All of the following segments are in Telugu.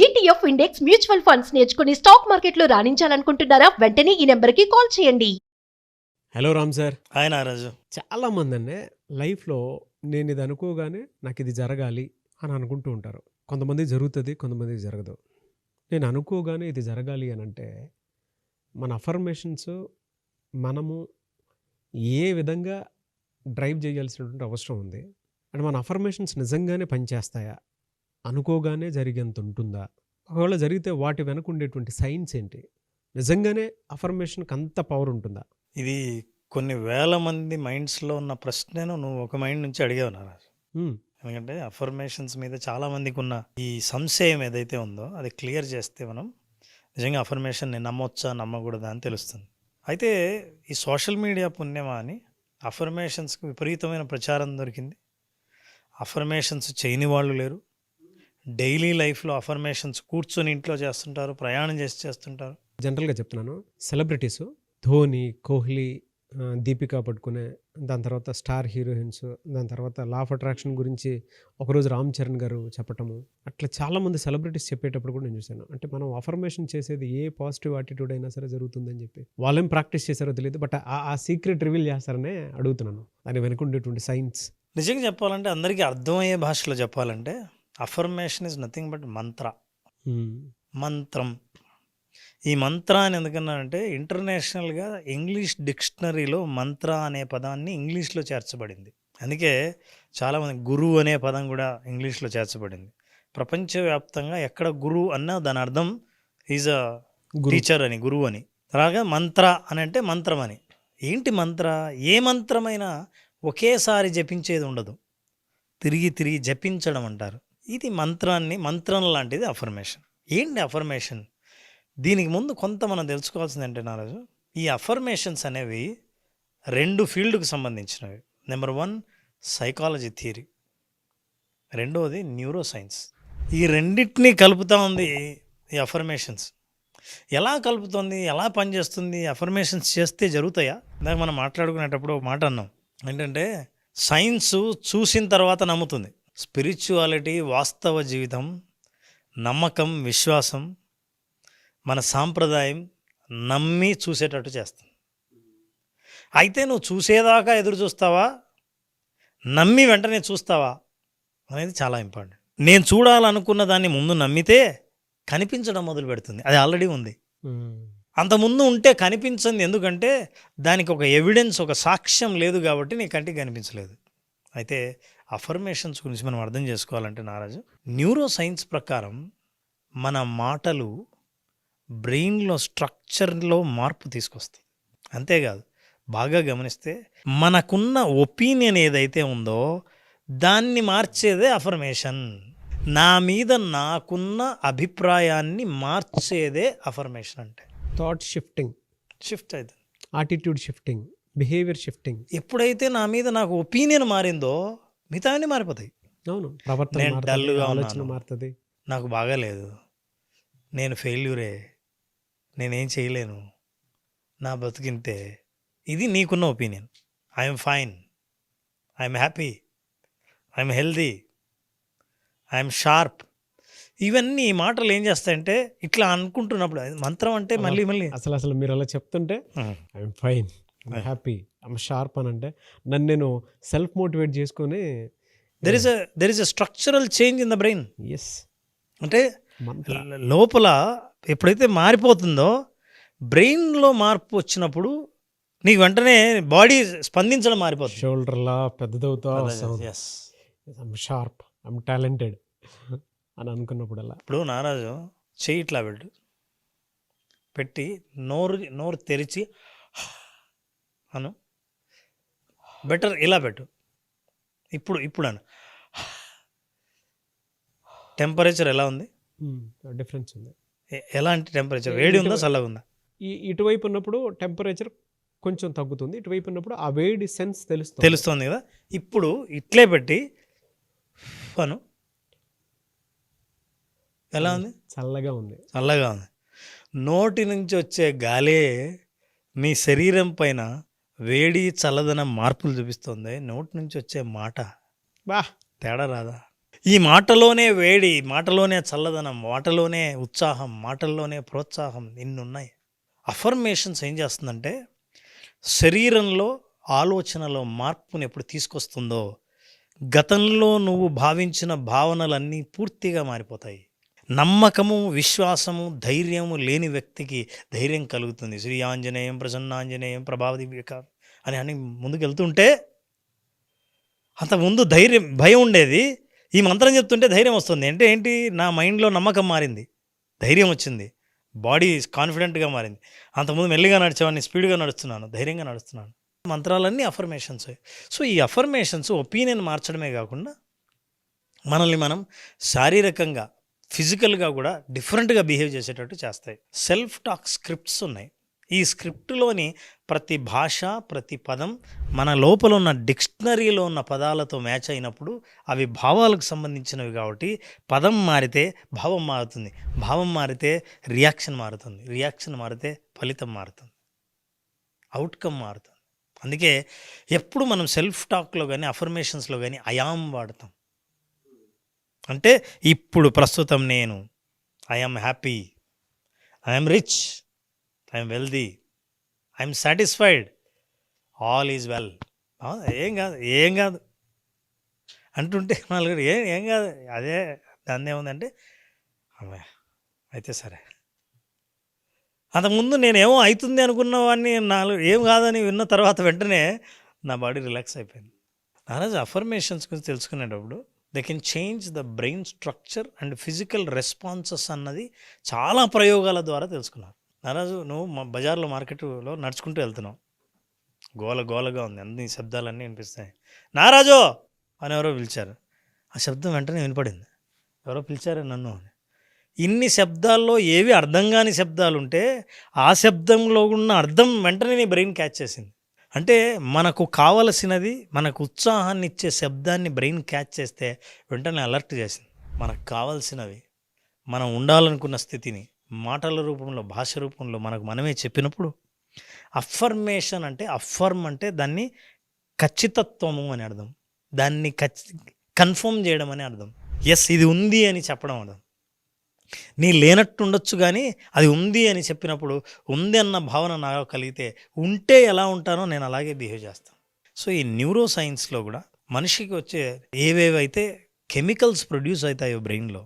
ఈటీఎఫ్ ఇండెక్స్ మ్యూచువల్ ఫండ్స్ నేర్చుకుని స్టాక్ మార్కెట్లో రాణించాలనుకుంటున్నారా? వెంటనే ఈ నెంబర్కి కాల్ చేయండి. Hello Ram sir. Hi Nagaraju. చాలా మంది అండి లైఫ్లో నేను ఇది అనుకోగానే నాకు ఇది జరగాలి అని అనుకుంటూ ఉంటారు. కొంతమంది జరుగుతుంది, కొంతమంది జరగదు. నేను అనుకోగానే ఇది జరగాలి అని అంటే మన అఫర్మేషన్స్ మనము ఏ విధంగా డ్రైవ్ చేయాల్సినటువంటి అవసరం ఉంది. అంటే మన అఫర్మేషన్స్ నిజంగానే పనిచేస్తాయా, అనుకోగానే జరిగేంత ఉంటుందా, ఒకవేళ జరిగితే వాటి వెనక ఉండేటువంటి సైన్స్ ఏంటి, నిజంగానే అఫర్మేషన్కి అంత పవర్ ఉంటుందా? ఇది కొన్ని వేల మంది మైండ్స్లో ఉన్న ప్రశ్నను నువ్వు ఒక మైండ్ నుంచి అడిగావు నాగరాజు. ఎందుకంటే అఫర్మేషన్స్ మీద చాలా మందికి ఉన్న ఈ సంశయం ఏదైతే ఉందో అది క్లియర్ చేస్తే మనం నిజంగా అఫర్మేషన్ని నమ్మొచ్చా నమ్మకూడదా అని తెలుస్తుంది. అయితే ఈ సోషల్ మీడియా పుణ్యమా అని అఫర్మేషన్స్కి విపరీతమైన ప్రచారం దొరికింది. అఫర్మేషన్స్ చేయని వాళ్ళు లేరు. డైలీ లైఫ్లో అఫర్మేషన్స్ కూర్చొని ఇంట్లో చేస్తుంటారు, ప్రయాణం చేస్తుంటారు. జనరల్గా చెప్తున్నాను, సెలబ్రిటీస్ ధోని, కోహ్లీ, దీపికా పడుకునే, దాని తర్వాత స్టార్ హీరోయిన్స్, దాని తర్వాత లా ఆఫ్ అట్రాక్షన్ గురించి ఒకరోజు రామ్ చరణ్ గారు చెప్పటము, అట్లా చాలామంది సెలబ్రిటీస్ చెప్పేటప్పుడు కూడా నేను చూశాను. అంటే మనం అఫర్మేషన్ చేసేది ఏ పాజిటివ్ యాటిట్యూడ్ అయినా సరే జరుగుతుందని చెప్పి వాళ్ళేం ప్రాక్టీస్ చేశారో తెలియదు, బట్ ఆ సీక్రెట్ రివీల్ చేస్తారనే అడుగుతున్నాను. దాని వెనుక ఉండేటువంటి సైన్స్ నిజంగా చెప్పాలంటే, అందరికీ అర్థమయ్యే భాషలో చెప్పాలంటే, అఫర్మేషన్ ఇస్ నథింగ్ బట్ మంత్రం. ఈ మంత్ర అని ఎందుకన్నానంటే, ఇంటర్నేషనల్గా ఇంగ్లీష్ డిక్షనరీలో మంత్ర అనే పదాన్ని ఇంగ్లీష్లో చేర్చబడింది. అందుకే చాలామంది గురువు అనే పదం కూడా ఇంగ్లీష్లో చేర్చబడింది. ప్రపంచవ్యాప్తంగా ఎక్కడ గురువు అన్నా దాని అర్థం ఈజ్ అ టీచర్ అని, గురువు అని. అలాగా మంత్ర అని అంటే మంత్రం అని. ఏంటి మంత్ర? ఏ మంత్రమైనా ఒకేసారి జపించేది ఉండదు, తిరిగి తిరిగి జపించడం అంటారు. ఇది మంత్రం లాంటిది అఫర్మేషన్. ఏంటి అఫర్మేషన్? దీనికి ముందు కొంత మనం తెలుసుకోవాల్సింది ఏంటంటే నారాజు, ఈ అఫర్మేషన్స్ అనేవి 2 ఫీల్డ్కి సంబంధించినవి. నెంబర్ 1 సైకాలజీ థియరీ, రెండవది న్యూరో సైన్స్. ఈ రెండింటినీ కలుపుతూ ఉంది ఈ అఫర్మేషన్స్. ఎలా కలుపుతుంది, ఎలా పనిచేస్తుంది? అఫర్మేషన్స్ చేస్తే జరుగుతాయా? ఇందాక మనం మాట్లాడుకునేటప్పుడు ఒక మాట అన్నాం, ఏంటంటే సైన్స్ చూసిన తర్వాత నమ్ముతుంది. స్పిరిచువాలిటీ, వాస్తవ జీవితం, నమ్మకం, విశ్వాసం, మన సాంప్రదాయం నమ్మి చూసేటట్టు చేస్తుంది. అయితే నువ్వు చూసేదాకా ఎదురు చూస్తావా, నమ్మి వెంటనే చూస్తావా అనేది చాలా ఇంపార్టెంట్. నేను చూడాలనుకున్న దాన్ని ముందు నమ్మితే కనిపించడం మొదలు పెడుతుంది. అది ఆల్రెడీ ఉంది. అంతకుముందు ఉంటే కనిపించింది, ఎందుకంటే దానికి ఒక ఎవిడెన్స్, ఒక సాక్ష్యం లేదు కాబట్టి నీ కంటికి కనిపించలేదు. అయితే అఫర్మేషన్స్ గురించి మనం అర్థం చేసుకోవాలంటే నారాజు, న్యూరో సైన్స్ ప్రకారం మన మాటలు బ్రెయిన్లో స్ట్రక్చర్లో మార్పు తీసుకొస్తాయి. అంతేకాదు, బాగా గమనిస్తే మనకున్న ఒపీనియన్ ఏదైతే ఉందో దాన్ని మార్చేదే అఫర్మేషన్. నా మీద నాకున్న అభిప్రాయాన్ని మార్చేదే అఫర్మేషన్. అంటే థాట్ షిఫ్ట్ అవుతుంది, యాటిట్యూడ్ షిఫ్టింగ్, బిహేవియర్ షిఫ్టింగ్. ఎప్పుడైతే నా మీద నాకు ఒపీనియన్ మారిందో మిగతావన్నీ మారిపోతాయి. అవును, ప్రవర్తన, నేను డల్గా ఆలోచన మారుతుంది. నాకు బాగాలేదు, నేను ఫెయిల్యూరే, నేనేం చేయలేను, నా బతుకింతే, ఇది నీకున్న opinion. I'm fine, I'm happy, I'm healthy, I'm sharp. ఇవన్నీ మాటలు ఏం చేస్తాయంటే, ఇట్లా అనుకుంటున్నప్పుడు మంత్రం అంటే మళ్ళీ అసలు మీరు అలా చెప్తుంటే I'm fine, I'm happy, I'm sharp అని అంటే నన్ను నేను సెల్ఫ్ మోటివేట్ చేసుకొని there is a structural change in the brain. Yes, అంటే లోపల ఎప్పుడైతే మారిపోతుందో, బ్రెయిన్లో మార్పు వచ్చినప్పుడు నీకు వెంటనే బాడీ స్పందించడం మారిపోతుంది. షోల్డర్లా పెద్దదవుతా, ఐఎమ్ షార్ప్, ఐఎమ్ టాలెంటెడ్ అని అనుకున్నప్పుడల్లా. ఇప్పుడు నారాజు చెయ్యి ఇట్లా పెట్టి నోరు తెరిచి అను, బెటర్ ఇలా పెట్టు. ఇప్పుడు అను, టెంపరేచర్ ఎలా ఉంది? డిఫరెన్స్ ఉంది. ఎలాంటి టెంపరేచర్? వేడి ఉందా, చల్లగా ఉందా? ఇటువైపు ఉన్నప్పుడు టెంపరేచర్ కొంచెం తగ్గుతుంది, ఇటువైపు ఉన్నప్పుడు ఆ వేడి సెన్స్ తెలుస్తుంది కదా. ఇప్పుడు ఇట్లే పెట్టి అను, ఎలా ఉంది? చల్లగా ఉంది. నోటి నుంచి వచ్చే గాలే నీ శరీరం పైన వేడి చల్లదనం మార్పులు చూపిస్తుంది. నోటి నుంచి వచ్చే మాట తేడా రాదా? ఈ మాటలోనే వేడి, మాటలోనే చల్లదనం, మాటలోనే ఉత్సాహం, మాటల్లోనే ప్రోత్సాహం ఇన్నున్నాయి. అఫర్మేషన్స్ ఏం చేస్తుందంటే శరీరంలో ఆలోచనలో మార్పుని ఎప్పుడు తీసుకొస్తుందో గతంలో నువ్వు భావించిన భావనలన్నీ పూర్తిగా మారిపోతాయి. నమ్మకము, విశ్వాసము, ధైర్యము లేని వ్యక్తికి ధైర్యం కలుగుతుంది. శ్రీ ఆంజనేయం ప్రసన్నాంజనేయం ప్రభావదివ్యక అని ముందుకెళ్తుంటే అంతకుముందు భయం ఉండేది. ఈ మంత్రం చెప్తుంటే ధైర్యం వస్తుంది. అంటే ఏంటి? నా మైండ్లో నమ్మకం మారింది, ధైర్యం వచ్చింది, బాడీ కాన్ఫిడెంట్గా మారింది. అంతకుముందు మెల్లిగా నడిచేవాడిని, స్పీడ్గా నడుస్తున్నాను, ధైర్యంగా నడుస్తున్నాను. మంత్రాలన్నీ అఫర్మేషన్స్. సో ఈ అఫర్మేషన్స్ ఒపీనియన్ మార్చడమే కాకుండా మనల్ని మనం శారీరకంగా, ఫిజికల్గా కూడా డిఫరెంట్గా బిహేవ్ చేసేటట్టు చేస్తాయి. సెల్ఫ్ టాక్ స్క్రిప్ట్స్ ఉన్నాయి. ఈ స్క్రిప్ట్లోని ప్రతి భాష, ప్రతి పదం మన లోపల ఉన్న డిక్షనరీలో ఉన్న పదాలతో మ్యాచ్ అయినప్పుడు అవి భావాలకు సంబంధించినవి కాబట్టి పదం మారితే భావం మారుతుంది, భావం మారితే రియాక్షన్ మారుతుంది, రియాక్షన్ మారితే ఫలితం మారుతుంది, అవుట్కమ్ మారుతుంది. అందుకే ఎప్పుడు మనం సెల్ఫ్ టాక్లో కానీ అఫర్మేషన్స్లో కానీ ఐయామ్ వాడతాం. అంటే ఇప్పుడు ప్రస్తుతం నేను, I'm happy, I'm rich, I'm wealthy, I'm satisfied, all is well. ఏం కాదు అంటుంటే నలుగురు ఏం కాదు, అదే దాన్ని ఏముందంటే అయితే సరే. అంతకుముందు నేనేమో అవుతుంది అనుకున్న వాడిని ఏం కాదని విన్న తర్వాత వెంటనే నా బాడీ రిలాక్స్ అయిపోయింది. నారాజు అఫర్మేషన్స్ గురించి తెలుసుకునేటప్పుడు they can change the brain structure and physical responses అన్నది చాలా ప్రయోగాల ద్వారా తెలుసుకున్నారు. నారాజు నువ్వు బజార్లో మార్కెట్లో నడుచుకుంటూ వెళ్తున్నావు, గోలగా ఉంది, అన్ని శబ్దాలన్నీ వినిపిస్తాయి. నారాజు అని ఎవరో పిలిచారు. ఆ శబ్దం వెంటనే వినపడింది, ఎవరో పిలిచారు నన్ను అని. ఇన్ని శబ్దాల్లో ఏవి అర్థం కాని శబ్దాలు ఉంటే ఆ శబ్దంలో ఉన్న అర్థం వెంటనే నీ బ్రెయిన్ క్యాచ్ చేసింది. అంటే మనకు కావలసినది, మనకు ఉత్సాహాన్ని ఇచ్చే శబ్దాన్ని బ్రెయిన్ క్యాచ్ చేస్తే వెంటనే అలర్ట్ చేసింది. మనకు కావాల్సినవి, మనం ఉండాలనుకున్న స్థితిని మాటల రూపంలో, భాష రూపంలో మనకు మనమే చెప్పినప్పుడు అఫర్మేషన్ అంటే, అఫర్మ్ అంటే దాన్ని ఖచ్చితత్వము అని అర్థం, దాన్ని కన్ఫర్మ్ చేయడం అని అర్థం. ఎస్ ఇది ఉంది అని చెప్పడం అర్థం. నీ లేనట్టు ఉండొచ్చు కానీ అది ఉంది అని చెప్పినప్పుడు ఉంది అన్న భావన నాకు కలిగితే ఉంటే ఎలా ఉంటానో నేను అలాగే బిహేవ్ చేస్తాను. సో ఈ న్యూరో సైన్స్లో కూడా మనిషికి వచ్చే ఏవేవైతే కెమికల్స్ ప్రొడ్యూస్ అవుతాయో బ్రెయిన్లో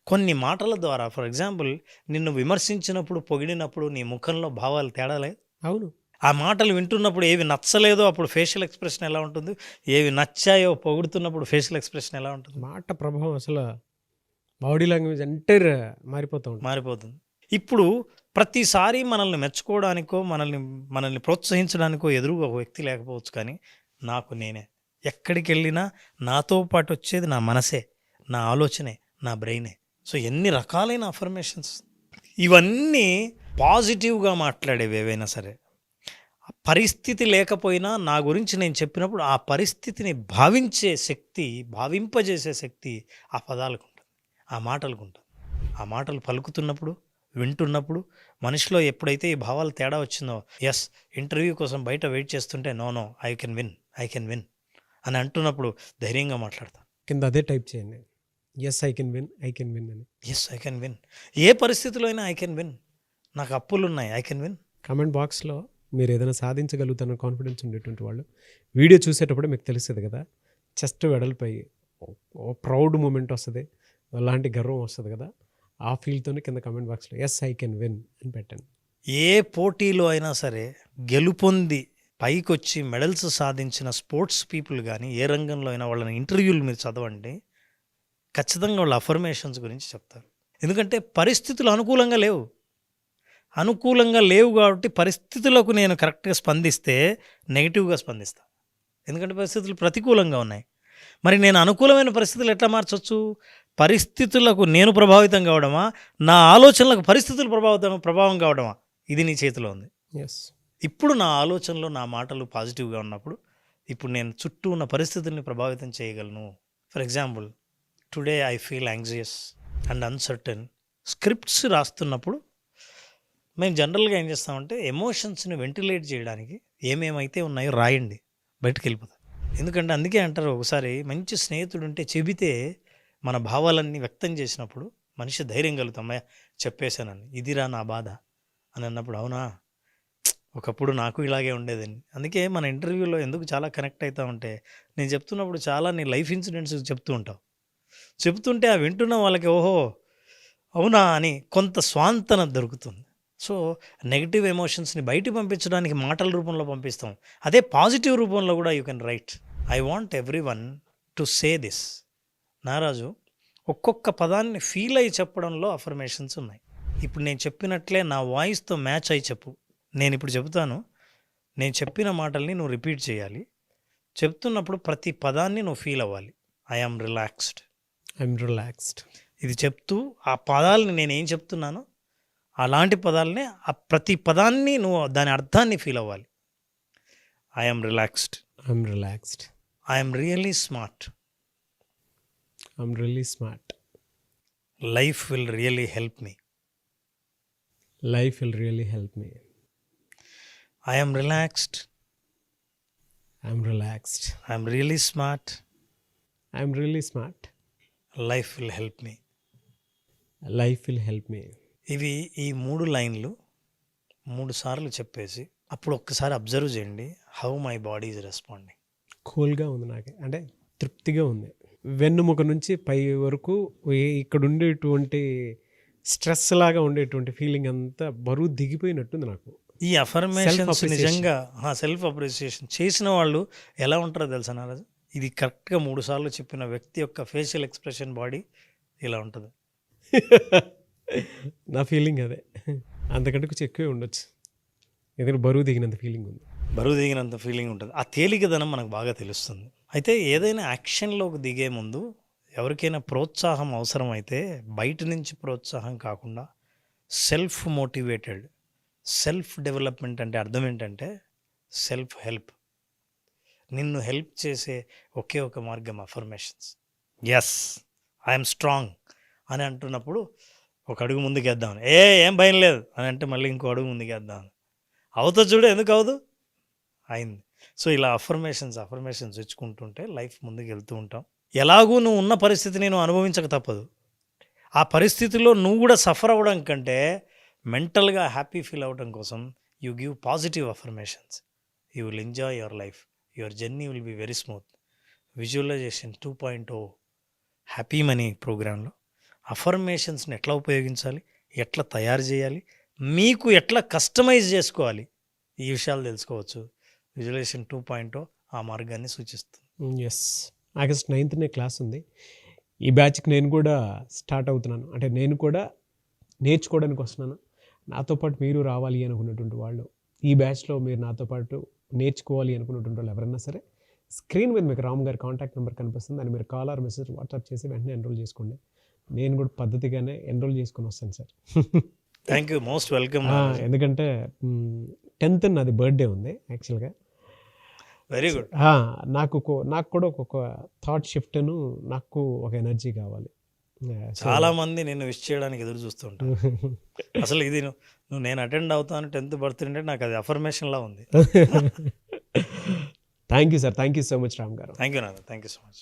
కొన్ని మాటల ద్వారా, ఫర్ ఎగ్జాంపుల్ నిన్ను విమర్శించినప్పుడు, పొగిడినప్పుడు నీ ముఖంలో భావాలు తేడాలే. అవును. ఆ మాటలు వింటున్నప్పుడు ఏవి నచ్చలేదో అప్పుడు ఫేషియల్ ఎక్స్ప్రెషన్ ఎలా ఉంటుంది, ఏవి నచ్చాయో పొగుడుతున్నప్పుడు ఫేషియల్ ఎక్స్ప్రెషన్ ఎలా ఉంటుంది. మాట ప్రభావం అసలు బాడీ లాంగ్వేజ్ ఎంటైర్ మారిపోతుంది. ఇప్పుడు ప్రతిసారి మనల్ని మెచ్చుకోవడానికో మనల్ని ప్రోత్సహించడానికో ఎదురుగా ఒక వ్యక్తి లేకపోవచ్చు, కానీ నాకు నేనే. ఎక్కడికి వెళ్ళినా నాతో పాటు వచ్చేది నా మనసే, నా ఆలోచనే, నా బ్రెయినే. సో ఎన్ని రకాలైన అఫర్మేషన్స్. ఇవన్నీ పాజిటివ్గా మాట్లాడేవి ఏవైనా సరే. పరిస్థితి లేకపోయినా నా గురించి నేను చెప్పినప్పుడు ఆ పరిస్థితిని భావించే శక్తి, భావింపజేసే శక్తి ఆ పదాలకు ఉంటుంది, ఆ మాటలకు ఉంటుంది. ఆ మాటలు పలుకుతున్నప్పుడు, వింటున్నప్పుడు మనిషిలో ఎప్పుడైతే ఈ భావాలు తేడా వచ్చిందో, ఎస్ ఇంటర్వ్యూ కోసం బయట వెయిట్ చేస్తుంటే నో ఐ కెన్ విన్ అని అంటున్నప్పుడు ధైర్యంగా మాట్లాడతాను. కింద అదే టైప్ చేయండి, ఎస్ ఐ కెన్ విన్ అని. Yes I can win. ఏ పరిస్థితిలో అయినా ఐ కెన్ విన్. నాకు అప్పులు ఉన్నాయి, ఐ కెన్ విన్. కామెంట్ బాక్స్లో మీరు ఏదైనా సాధించగలుగుతారన్న కాన్ఫిడెన్స్ ఉండేటువంటి వాళ్ళు వీడియో చూసేటప్పుడు మీకు తెలుస్తుంది కదా, చెస్ట్ వెడల్పై ఓ ప్రౌడ్ మూమెంట్ వస్తుంది, అలాంటి గర్వం వస్తుంది కదా, ఆ ఫీల్తోనే కింద కామెంట్ బాక్స్లో ఎస్ ఐ కెన్ విన్ అని పెట్టండి. ఏ పోటీలో అయినా సరే గెలుపొంది పైకి వచ్చి మెడల్స్ సాధించిన స్పోర్ట్స్ పీపుల్ కానీ ఏ రంగంలో అయినా వాళ్ళని ఇంటర్వ్యూలు మీరు చదవండి, ఖచ్చితంగా వాళ్ళ అఫర్మేషన్స్ గురించి చెప్తారు. ఎందుకంటే పరిస్థితులు అనుకూలంగా లేవు కాబట్టి పరిస్థితులకు నేను కరెక్ట్గా స్పందిస్తే నెగిటివ్గా స్పందిస్తాను. ఎందుకంటే పరిస్థితులు ప్రతికూలంగా ఉన్నాయి. మరి నేను అనుకూలమైన పరిస్థితులు ఎట్లా మార్చవచ్చు? పరిస్థితులకు నేను ప్రభావితం కావడమా, నా ఆలోచనలకు పరిస్థితులు ప్రభావం కావడమా? ఇది నీ చేతిలో ఉంది. ఎస్. ఇప్పుడు నా ఆలోచనలో, నా మాటలు పాజిటివ్గా ఉన్నప్పుడు ఇప్పుడు నేను చుట్టూ ఉన్న పరిస్థితుల్ని ప్రభావితం చేయగలను. For example today I feel anxious and uncertain. Scripts రాస్తున్నప్పుడు మేము జనరల్గా ఏం చేస్తామంటే ఎమోషన్స్ని వెంటిలేట్ చేయడానికి ఏమేమైతే ఉన్నాయో రాయండి, బయటకు వెళ్ళిపోతాం. ఎందుకంటే అందుకే అంటారు, ఒకసారి మంచి స్నేహితుడు ఉంటే చెబితే మన భావాలన్నీ వ్యక్తం చేసినప్పుడు మనిషి ధైర్యం కలుగుతాం, అమ్మయ్య చెప్పేశానని, ఇదిరా నా బాధ అని అన్నప్పుడు, అవునా ఒకప్పుడు నాకు ఇలాగే ఉండేదని. అందుకే మన ఇంటర్వ్యూలో ఎందుకు చాలా కనెక్ట్ అవుతా ఉంటే, నేను చెప్తున్నప్పుడు చాలా నీ లైఫ్ ఇన్సిడెంట్స్ చెప్తూ ఉంటావు. చెప్తుంటే ఆ వింటున్న వాళ్ళకి ఓహో అవునా అని కొంత స్వాంతన దొరుకుతుంది. సో నెగిటివ్ ఎమోషన్స్ని బయటికి పంపించడానికి మాటల రూపంలో పంపిస్తాం. అదే పాజిటివ్ రూపంలో కూడా you can write. I want everyone to say this. నారాజు, ఒక్కొక్క పదాన్ని ఫీల్ అయ్యి చెప్పడంలో అఫర్మేషన్స్ ఉన్నాయి. ఇప్పుడు నేను చెప్పినట్లే నా వాయిస్తో మ్యాచ్ అయ్యి చెప్పు. నేను ఇప్పుడు చెబుతాను, నేను చెప్పిన మాటల్ని నువ్వు రిపీట్ చేయాలి. చెప్తున్నప్పుడు ప్రతి పదాన్ని నువ్వు ఫీల్ అవ్వాలి. I'm relaxed. I'm relaxed. ఇది చెప్తూ ఆ పదాలని నేను ఏం చెప్తున్నానో అలాంటి పదాలని, ఆ ప్రతి పదాన్ని నువ్వు దాని అర్థాన్ని ఫీల్ అవ్వాలి. I'm relaxed. I'm relaxed. I'm really smart. I'm really smart. Life will really help me. Life will really help me. I'm relaxed. I'm relaxed. I'm really smart. I'm really smart. Life will help me. Life will help me. ఇవి ఈ 3 లైన్లు 3 సార్లు చెప్పేసి అప్పుడు ఒక్కసారి అబ్జర్వ్ చేయండి, how my body is responding. కూల్గా ఉంది నాకు, అంటే తృప్తిగా ఉంది. వెన్నుముక నుంచి పై వరకు ఇక్కడ ఉండేటువంటి స్ట్రెస్ లాగా ఉండేటువంటి ఫీలింగ్ అంతా బరువు దిగిపోయినట్టుంది నాకు. ఈ అఫర్మేషన్స్ Self-appreciation. నిజంగా సెల్ఫ్ అప్రిసియేషన్ చేసిన వాళ్ళు ఎలా ఉంటారో తెలుసా నారాజు? ఇది కరెక్ట్గా 3 సార్లు చెప్పిన వ్యక్తి యొక్క ఫేషియల్ ఎక్స్ప్రెషన్, బాడీ ఇలా ఉంటుంది. నా ఫీలింగ్ అదే. అంతకంటే కొంచెం ఎక్కువే ఉండొచ్చు, ఎందుకంటే బరువు దిగినంత ఫీలింగ్ ఉంది. బరువు దిగినంత ఫీలింగ్ ఉంటుంది. ఆ తేలికదనం మనకు బాగా తెలుస్తుంది. అయితే ఏదైనా యాక్షన్లోకి దిగే ముందు ఎవరికైనా ప్రోత్సాహం అవసరమైతే బయట నుంచి ప్రోత్సాహం కాకుండా సెల్ఫ్ మోటివేటెడ్, సెల్ఫ్ డెవలప్మెంట్ అంటే అర్థం ఏంటంటే సెల్ఫ్ హెల్ప్. నిన్ను హెల్ప్ చేసే ఒకే ఒక మార్గం అఫర్మేషన్స్. ఎస్ ఐఎమ్ స్ట్రాంగ్ అని అంటున్నప్పుడు ఒక అడుగు ముందుకేద్దాం, ఏం భయం లేదు అని అంటే మళ్ళీ ఇంకో అడుగు ముందుకేద్దాం, అవుతుంది చూడు, ఎందుకు అవదు, అయింది. సో ఇలా అఫర్మేషన్స్ ఇచ్చుకుంటుంటే లైఫ్ ముందుకు వెళ్తూ ఉంటాం. ఎలాగూ నువ్వు ఉన్న పరిస్థితిని నువ్వు అనుభవించక తప్పదు. ఆ పరిస్థితిలో నువ్వు కూడా సఫర్ అవ్వడం కంటే మెంటల్గా హ్యాపీ ఫీల్ అవ్వడం కోసం you give positive affirmations. You will enjoy your life. Your journey will be very smooth. Visualization 2.0 happy money ప్రోగ్రాంలో అఫర్మేషన్స్ని ఎట్లా ఉపయోగించాలి, ఎట్లా తయారు చేయాలి, మీకు ఎట్లా కస్టమైజ్ చేసుకోవాలి, ఈ విషయాలు తెలుసుకోవచ్చు. విజువలైజేషన్ 2.0 ఆ మార్గాన్ని సూచిస్తుంది. ఎస్, ఆగస్ట్ 9th క్లాస్ ఉంది. ఈ బ్యాచ్కి నేను కూడా స్టార్ట్ అవుతున్నాను, అంటే నేను కూడా నేర్చుకోవడానికి వస్తున్నాను. నాతో పాటు మీరు రావాలి అనుకున్నటువంటి వాళ్ళు, ఈ బ్యాచ్లో మీరు నాతో పాటు నేర్చుకోవాలి అనుకున్నటువంటి వాళ్ళు ఎవరన్నా సరే, స్క్రీన్ మీద మీకు రామ్ గారి కాంటాక్ట్ నెంబర్ కనిపిస్తుంది. దాన్ని మీరు కాల్ ఆర్ మెసేజ్ వాట్సాప్ చేసి వెంటనే ఎన్రోల్ చేసుకోండి. నేను కూడా పద్ధతిగానే ఎన్రోల్ చేసుకొని వస్తాను sir. Thank you, most welcome. ఎందుకంటే 10th నాది బర్త్డే ఉంది యాక్చువల్గా. Very good. నాకు కూడా ఒక్కొక్క థాట్ షిఫ్ట్ను, నాకు ఒక ఎనర్జీ కావాలి. చాలా మంది నేను విష్ చేయడానికి ఎదురు చూస్తుంటాను. అసలు ఇది నువ్వు నేను అటెండ్ అవుతాను 10th బర్త్డే అంటే నాకు అది అఫర్మేషన్లా ఉంది. Thank you sir, thank you so much Ram గారు. థ్యాంక్ యూ నాన్న, థ్యాంక్ యూ సో మచ్.